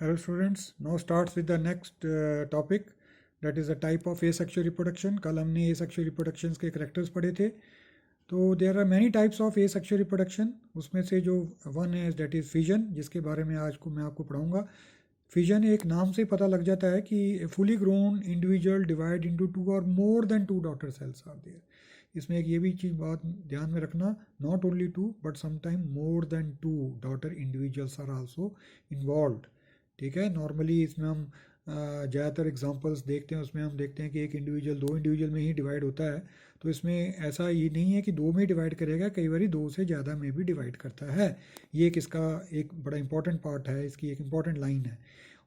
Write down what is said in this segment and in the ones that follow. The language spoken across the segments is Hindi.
Hello students, now starts with the next topic, that is the type of asexual reproduction. कल हमने asexual reproductions के characters पढ़े थे. तो there are many types of asexual reproduction. उसमें से जो one है that is fission, जिसके बारे में आज को मैं आपको पढ़ाऊँगा. फिजन एक नाम से पता लग जाता है कि fully grown individual divide into two और more than two daughter cells are there. इसमें एक ये भी चीज़ बात ध्यान में रखना, not only two but sometime more than two daughter individuals are also involved. ठीक है, नॉर्मली इसमें हम ज़्यादातर एग्जांपल्स देखते हैं, उसमें हम देखते हैं कि एक इंडिविजुअल दो इंडिविजुअल में ही डिवाइड होता है. तो इसमें ऐसा ये नहीं है कि दो में ही डिवाइड करेगा, कई बार दो से ज़्यादा में भी डिवाइड करता है. ये एक इसका एक बड़ा इंपॉर्टेंट पार्ट है, इसकी एक इंपॉर्टेंट लाइन है.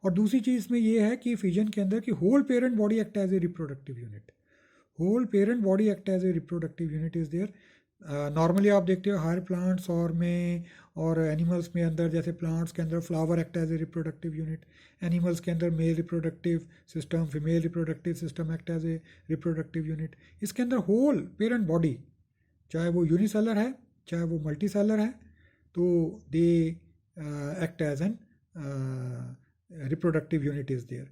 और दूसरी चीज़ इसमें ये है कि फिजन के अंदर कि whole parent body act as a reproductive unit. Whole parent body act as a reproductive unit is there. Normally आप देखते हो हायर प्लांट्स और एनिमल्स में अंदर, जैसे प्लांट्स के अंदर flower act as a reproductive unit, animals के अंदर male reproductive system, female reproductive system act as a reproductive unit. इसके अंदर होल पेरेंट बॉडी, चाहे वो यूनिसेलर है चाहे वो मल्टीसेलर है, तो they act as an reproductive unit is there.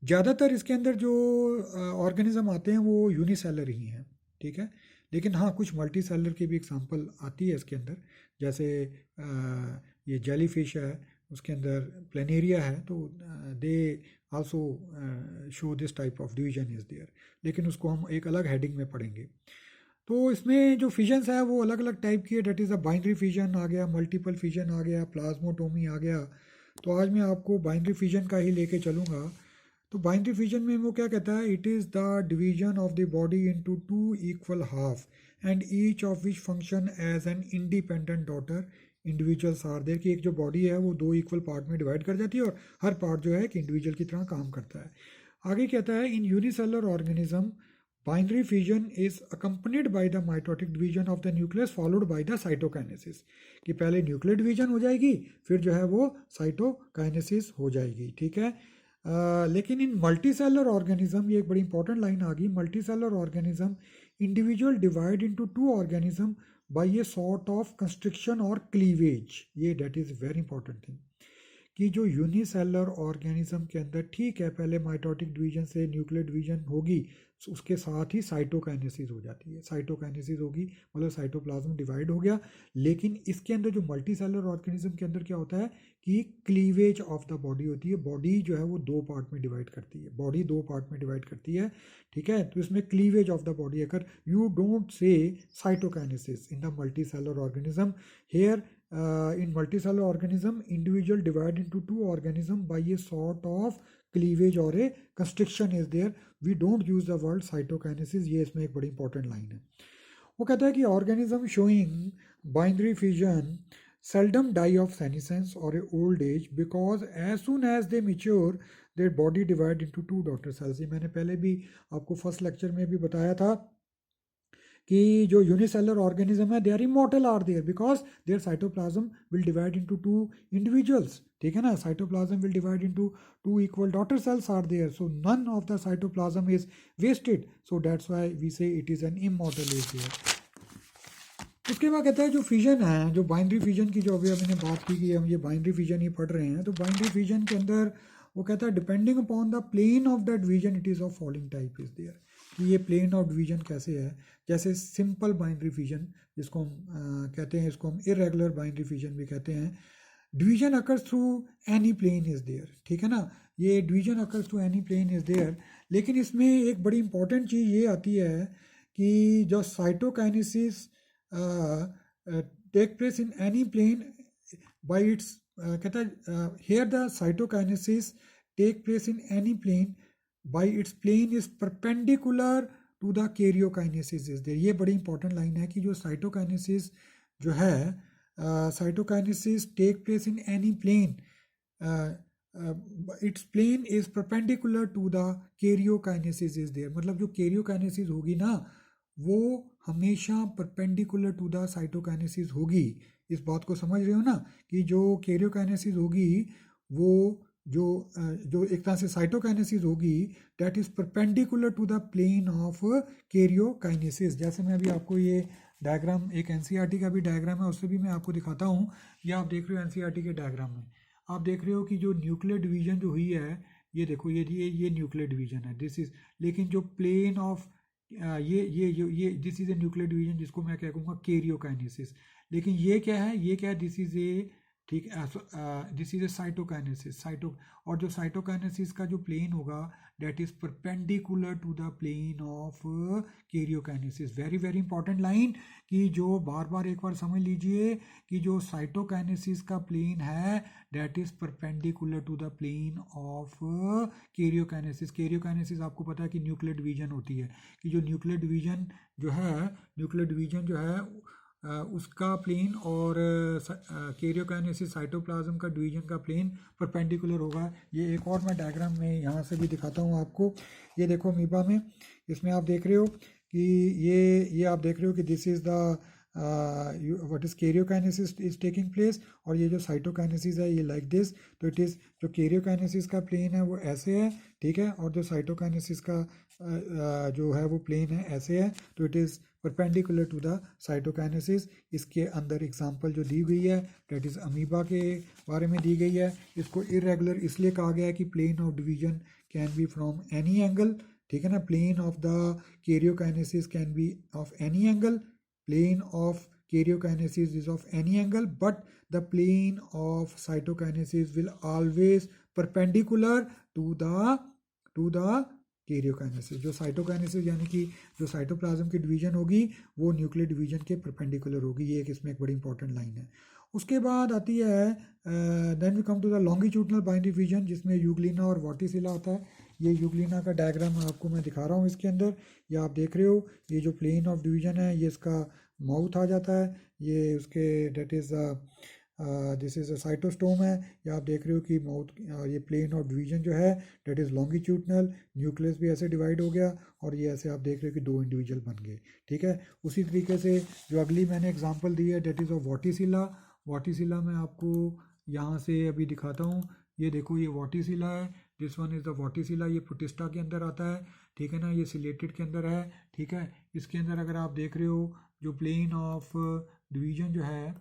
ज़्यादातर इसके अंदर जो ऑर्गेनिज्म आते हैं वो यूनिसेलर ही हैं. ठीक है, लेकिन हाँ कुछ मल्टी सेलर की भी एग्जांपल आती है इसके अंदर, जैसे ये जेली फिश है, उसके अंदर प्लेनेरिया है, तो they also show this type of division is there, लेकिन उसको हम एक अलग हेडिंग में पढ़ेंगे. तो इसमें जो फिजन्स है वो अलग अलग टाइप की है. That is a binary fission आ गया, मल्टीपल फिजन आ गया, प्लाज्मोटोमी आ गया. तो आज मैं आपको बाइनरी फिजन का ही लेके चलूँगा. तो बाइनरी फिजन में वो क्या कहता है, it is the division of the body into two equal half and each of which function as an independent daughter individuals are there. कि एक जो बॉडी है वो दो इक्वल पार्ट में डिवाइड कर जाती है और हर पार्ट जो है एक इंडिविजुअल की तरह काम करता है. आगे कहता है, in unicellular organism binary fission is accompanied by the mitotic division of the nucleus followed by the cytokinesis. कि पहले न्यूक्लियर डिवीजन हो जाएगी, फिर जो है वो साइटोकाइनेसिस हो जाएगी. ठीक है, लेकिन इन मल्टी सेलर ऑर्गेनिज्म, ये एक बड़ी इंपॉर्टेंट लाइन आ गई, multi cellular organism individual divide into to organism by a sort of constriction और क्लीवेज. ये that is very important thing कि जो यूनिसेलर ऑर्गेनिज्म के अंदर, ठीक है, पहले माइटोटिक डिवीजन से न्यूक्लियर डिवीजन होगी, उसके साथ ही साइटोकाइनेसिस हो जाती है. साइटोकाइनेसिस होगी मतलब साइटोप्लाज्म डिवाइड हो गया. लेकिन इसके अंदर जो मल्टी सेलर ऑर्गेनिज्म के अंदर क्या होता है कि क्लीवेज ऑफ द बॉडी होती है. बॉडी जो है वो दो पार्ट में डिवाइड करती है, बॉडी दो पार्ट में डिवाइड करती है. ठीक है, तो इसमें क्लीवेज ऑफ द बॉडी. अगर you don't say cytokinesis in the multicellular organism, here in multicellular organism individual divide into two organism by a sort of cleavage or a constriction is there. We don't use the word cytokinesis. ये इसमें एक बड़ी इंपॉर्टेंट लाइन है. वो कहता है कि organism showing binary fission seldom die of senescence or a old age because as soon as they mature their body divide into two daughter cells. ये मैंने पहले भी आपको फर्स्ट लेक्चर में भी बताया था कि जो यूनिसेलर ऑर्गेनिज्म है they are immortal are there because their cytoplasm will divide into two individuals. ठीक है ना, cytoplasm will divide into two equal daughter cells are there, so none of the cytoplasm is wasted, so that's why we say it is an immortal is there. उसके बाद कहता है जो फिजन है, जो बाइनरी फिजन की जो अभी हमने बात की कि हम ये बाइनरी फिजन ही पढ़ रहे हैं, तो बाइनरी फिजन के अंदर वो कहता है depending upon the plane of the division it is of following type is there. कि ये प्लेन ऑफ डिवीजन कैसे है, जैसे सिंपल बाइनरी फिजन जिसको हम कहते हैं, इसको हम इरेगुलर बाइनरी फिजन भी कहते हैं. Division occurs through any plane is there. ठीक है ना, ये division occurs through any plane is there. लेकिन इसमें एक बड़ी इंपॉर्टेंट चीज़ ये आती है कि जो cytokinesis take place in any plane by its, कहता है here the cytokinesis take place in any plane by its plane is perpendicular to the karyokinesis is there. ये बड़ी इंपॉर्टेंट लाइन है कि जो साइटोकाइनेसिस जो है, cytokinesis take place in any plane, its plane is perpendicular to the karyokinesis is there. मतलब जो कैरियोकाइनेसिस होगी ना वो हमेशा परपेंडिकुलर टू द साइटोकाइनेसिस होगी. इस बात को समझ रहे हो ना कि जो कैरियोकाइनेसिस होगी वो जो एक तरह से साइटोकाइनेसिस होगी that is perpendicular to the plane of karyokinesis. जैसे मैं अभी आपको ये डायग्राम, एक एनसीईआरटी का भी डायग्राम है, उससे भी मैं आपको दिखाता हूँ. ये आप देख रहे हो एनसीईआरटी के डायग्राम में. आप देख रहे हो कि जो न्यूक्लियर डिवीजन जो हुई है, ये देखो ये न्यूक्लियर डिवीजन है, दिस इज, लेकिन जो प्लेन ऑफ ये this is a nuclear division जिसको मैं क्या कहूँगा कैरियोकाइनेसिस, लेकिन ये क्या है, दिस इज ए, ठीक है, दिस इज ए साइटोकाइनेसिस, और जो साइटोकाइनेसिस का जो प्लेन होगा that is perpendicular to the plane of karyokinesis. Very very important line, कि जो बार बार एक बार समझ लीजिए कि जो साइटोकाइनेसिस का प्लेन है that is perpendicular to the plane of karyokinesis. Karyokinesis आपको पता है कि न्यूक्लियर डिवीजन होती है, कि जो न्यूक्लियर डिवीजन जो है उसका प्लेन और कैरियोकाइनेसिस साइटोप्लाज्म का डिवीजन का प्लेन परपेंडिकुलर होगा। ये एक और मैं डायग्राम में यहाँ से भी दिखाता हूँ आपको। ये देखो अमीबा में, इसमें आप देख रहे हो कि ये आप देख रहे हो कि this is the what is karyokinesis is taking place, और ये जो साइटोकाइनेसिस है ये लाइक दिस। तो इट इज़, जो कैरियोकाइनेसिस का प्लेन है वो ऐसे है, ठीक है, और जो साइटोकाइनेसिस का जो है वो प्लेन है ऐसे है। तो it is perpendicular to the cytokinesis. इसके अंदर एग्जांपल जो दी गई है डेट इज़ अमीबा के बारे में दी गई है। इसको इरेगुलर इसलिए कहा गया है कि plane of division can be from any angle, ठीक है ना, plane of the karyokinesis can be of any angle, plane of karyokinesis is of any angle, but the plane of cytokinesis will always perpendicular to the karyokinesis। जो साइटोकाइनेसिस यानी कि जो साइटोप्लाज्म की डिवीजन होगी वो न्यूक्लियर डिवीजन के परपेंडिकुलर होगी। ये एक इसमें एक बड़ी इंपॉर्टेंट लाइन है। उसके बाद आती है then we come to the longitudinal binary division, जिसमें यूग्लिना और वॉटिसिला आता है। ये यूग्लिना का डायग्राम आपको मैं दिखा रहा हूँ इसके अंदर। ये आप देख रहे हो, ये जो प्लेन ऑफ डिवीजन है ये इसका माउथ आ जाता है, ये उसके that is this is a cytostome है। ये आप देख रहे हो कि माउथ, ये प्लेन ऑफ डिवीजन जो है डेट इज़ लॉन्गिट्यूडनल, न्यूक्लियस भी ऐसे डिवाइड हो गया, और ये ऐसे आप देख रहे हो कि दो इंडिविजुअल बन गए, ठीक है। उसी तरीके से जो अगली मैंने एग्जांपल दी है डेट इज़ ऑफ वॉटिसिला। वॉटिसिला मैं आपको यहाँ से अभी दिखाता हूँ। ये देखो ये वॉटिसिला है, दिस वन इज़ द वॉटिसिला, ये प्रोटिस्टा के अंदर आता है, ठीक है ना, ये सिलेटेड के अंदर है, ठीक है। इसके अंदर अगर आप देख रहे हो जो प्लेन ऑफ डिवीजन जो है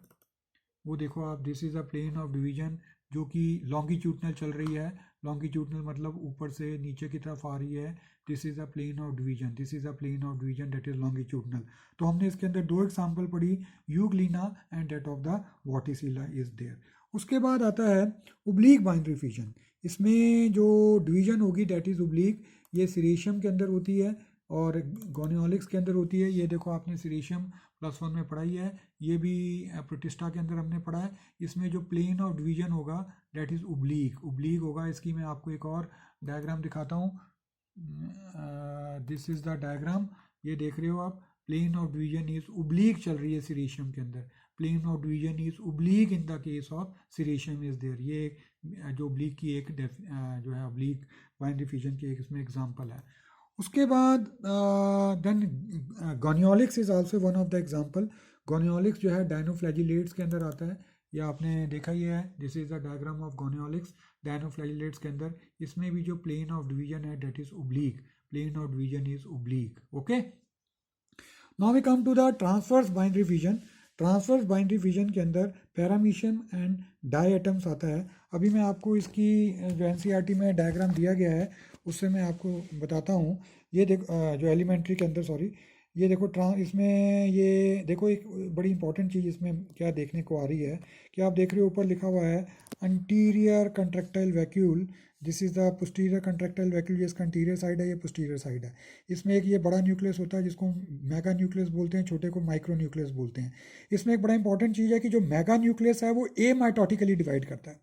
वो देखो आप, this is a plane of division जो कि लॉन्गिट्यूडनल चल रही है। लॉन्गिट्यूडनल मतलब ऊपर से नीचे की तरफ आ रही है। This is a plane of division, this is a plane of division that is longitudinal. तो हमने इसके अंदर दो एग्जांपल पढ़ी, Euglena and that of the Vorticella is there. उसके बाद आता है ओब्लीक बाइंडरी डिवीजन। इसमें जो डिवीजन होगी डेट इज़ ओब्लीक, ये सीरेशियम के अंदर होती है और गोनियोलिक्स के अंदर होती है। ये देखो आपने सीरेशियम +1 में पढ़ाई है, ये भी प्रोटिस्टा के अंदर हमने पढ़ा है। इसमें जो प्लेन ऑफ डिवीजन होगा डेट इज़ ओब्लीक होगा। इसकी मैं आपको एक और डायग्राम दिखाता हूँ। दिस इज़ द डायग्राम, ये देख रहे हो आप, plane of division is oblique चल रही है सीरेशियम के अंदर। Plane of division is oblique in the case of Ceratium is there. ये जो ओब्लीक की एक जो है ओब्लीक बाइंडरी डिवीजन की एक इसमें एग्जांपल है। उसके बाद then Gonyaulax is also one of the example. Gonyaulax जो है डायनोफ्लैजिलेट्स के अंदर आता है, ये आपने देखा ही है। This is the diagram of Gonyaulax dinoflagellates के अंदर। इसमें भी जो प्लेन ऑफ डिवीजन है that is oblique, plane of division is oblique, okay. Now we come to the transverse binary division. Transverse binary division के अंदर पैरामीशियम एंड डाई एटम्स आता है। अभी मैं आपको इसकी जो एनसीईआरटी में डायग्राम दिया गया है उससे मैं आपको बताता हूँ। ये देखो जो एलिमेंट्री के अंदर, सॉरी, ये देखो इसमें ये देखो एक बड़ी इंपॉर्टेंट चीज़ इसमें क्या देखने को आ रही है कि आप देख रहे हो ऊपर लिखा हुआ है anterior contractile vacuole, this is the posterior contractile vacuole. ये इसका अंटीरियर साइड है, ये पोस्टीरियर साइड है। इसमें एक ये बड़ा न्यूक्लियस होता है जिसको मेगा न्यूक्लियस बोलते हैं, छोटे को माइक्रो न्यूक्लियस बोलते हैं। इसमें एक बड़ा इंपॉर्टेंट चीज़ है कि जो मेगा न्यूक्लियस है वो ए माइटोटिकली डिवाइड करता है।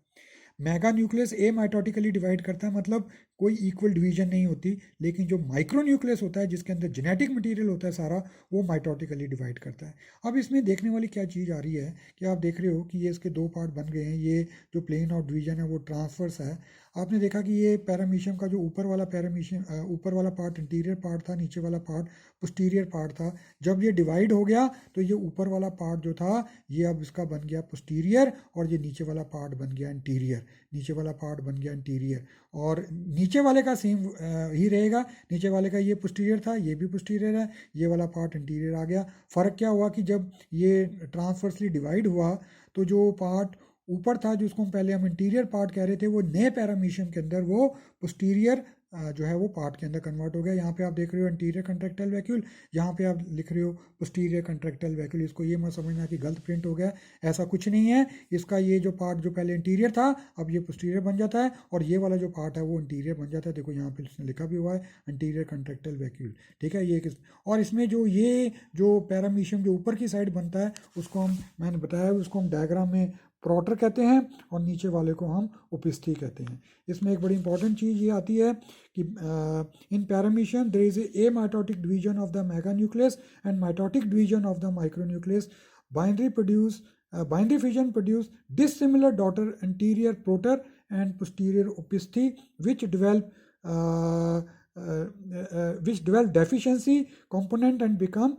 मेगा न्यूक्लियस ए माइटोटिकली डिवाइड करता है, मतलब कोई इक्वल डिवीजन नहीं होती। लेकिन जो माइक्रो न्यूक्लियस होता है जिसके अंदर जेनेटिक मटेरियल होता है सारा, वो माइटोटिकली डिवाइड करता है। अब इसमें देखने वाली क्या चीज़ आ रही है कि आप देख रहे हो कि ये इसके दो पार्ट बन गए हैं। ये जो प्लेन ऑफ डिवीजन है वो ट्रांसवर्स है। आपने देखा कि ये पैरामीशियम का जो ऊपर वाला ऊपर वाला पार्ट इंटीरियर पार्ट था, नीचे वाला पार्ट पोस्टीरियर पार्ट था। जब ये डिवाइड हो गया तो ये ऊपर वाला पार्ट जो था ये अब इसका बन गया पोस्टीरियर, और ये नीचे वाला पार्ट बन गया इंटीरियर। नीचे वाला पार्ट बन गया इंटीरियर, और नीचे वाले का सेम ही रहेगा। नीचे वाले का ये पोस्टीरियर था, ये भी पोस्टीरियर है, ये वाला पार्ट इंटीरियर आ गया। फ़र्क क्या हुआ कि जब ये ट्रांसवर्सली डिवाइड हुआ तो जो पार्ट ऊपर था जिसको हम पहले हम इंटीरियर पार्ट कह रहे थे, वो नए पैरामीशियम के अंदर वो पोस्टीरियर जो है वो पार्ट के अंदर कन्वर्ट हो गया। यहाँ पे आप देख रहे हो इंटीरियर कंट्रैक्टाइल वैक्यूल, यहाँ पे आप लिख रहे हो पोस्टीरियर कंट्रैक्टाइल वैक्यूल। इसको ये मत समझना कि गलत प्रिंट हो गया, ऐसा कुछ नहीं है। इसका ये जो पार्ट जो पहले इंटीरियर था अब ये पोस्टीरियर बन जाता है, और ये वाला जो पार्ट है वो इंटीरियर बन जाता है। देखो यहाँ पे इसने लिखा भी हुआ है इंटीरियर कंट्रैक्टाइल वैक्यूल, ठीक है। ये और इसमें जो ये जो पैरामीशियम जो ऊपर की साइड बनता है उसको हम, मैंने बताया उसको हम डायग्राम में प्रोटर कहते हैं, और नीचे वाले को हम ओपिस्थी कहते हैं। इसमें एक बड़ी इंपॉर्टेंट चीज़ ये आती है कि in Paramecium there is a mitotic division of the mega nucleus and mitotic division of the micro nucleus. Binary fission produce dissimilar daughter anterior proter and posterior opisthi which develop deficiency component and become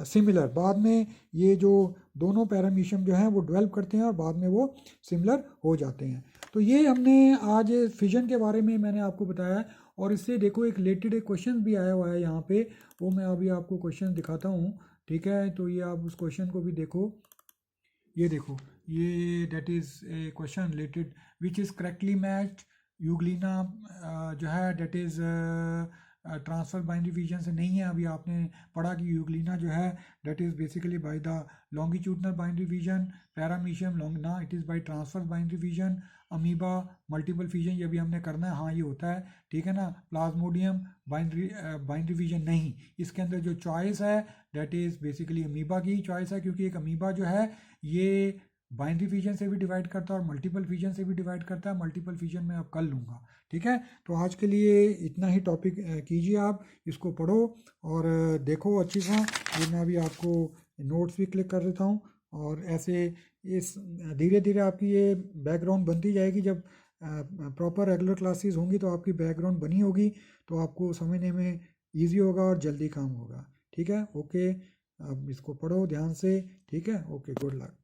similar. बाद में ये जो दोनों पैरामीशियम जो हैं वो डेवलप करते हैं और बाद में वो सिमिलर हो जाते हैं। तो ये हमने आज फिजन के बारे में मैंने आपको बताया है। और इससे देखो एक रिलेटेड एक क्वेश्चन भी आया हुआ है यहाँ पे, वो मैं अभी आपको क्वेश्चन दिखाता हूँ, ठीक है। तो ये आप उस क्वेश्चन को भी देखो, ये देखो, ये that is a question related which is correctly matched Euglena जो है that is transfer binary fission से नहीं है। अभी आपने पढ़ा कि यूग्लिना जो है that is basically by the longitudinal binary fission, Paramecium लॉन्गना it is by transfer binary fission, amoeba multiple fission ये भी हमने करना है, हाँ ये होता है, ठीक है ना। प्लाज्मोडियम बाइनरी फिजन नहीं, इसके अंदर जो चॉइस है दैट इज़ बेसिकली अमीबा की चॉइस है, क्योंकि एक अमीबा जो है ये बाइनरी फिजन से भी डिवाइड करता है और मल्टीपल फिजन से भी डिवाइड करता है। मल्टीपल फिजन में अब कर लूँगा, ठीक है। तो आज के लिए इतना ही टॉपिक कीजिए, आप इसको पढ़ो और देखो अच्छी सा। ये मैं अभी आपको नोट्स भी क्लिक कर देता हूँ, और ऐसे इस धीरे धीरे आपकी ये बैकग्राउंड बनती जाएगी। जब प्रॉपर रेगुलर क्लासेस होंगी तो आपकी बैकग्राउंड बनी होगी, तो आपको समझने में ईजी होगा और जल्दी काम होगा, ठीक है। ओके, अब इसको पढ़ो ध्यान से, ठीक है। Okay, good luck.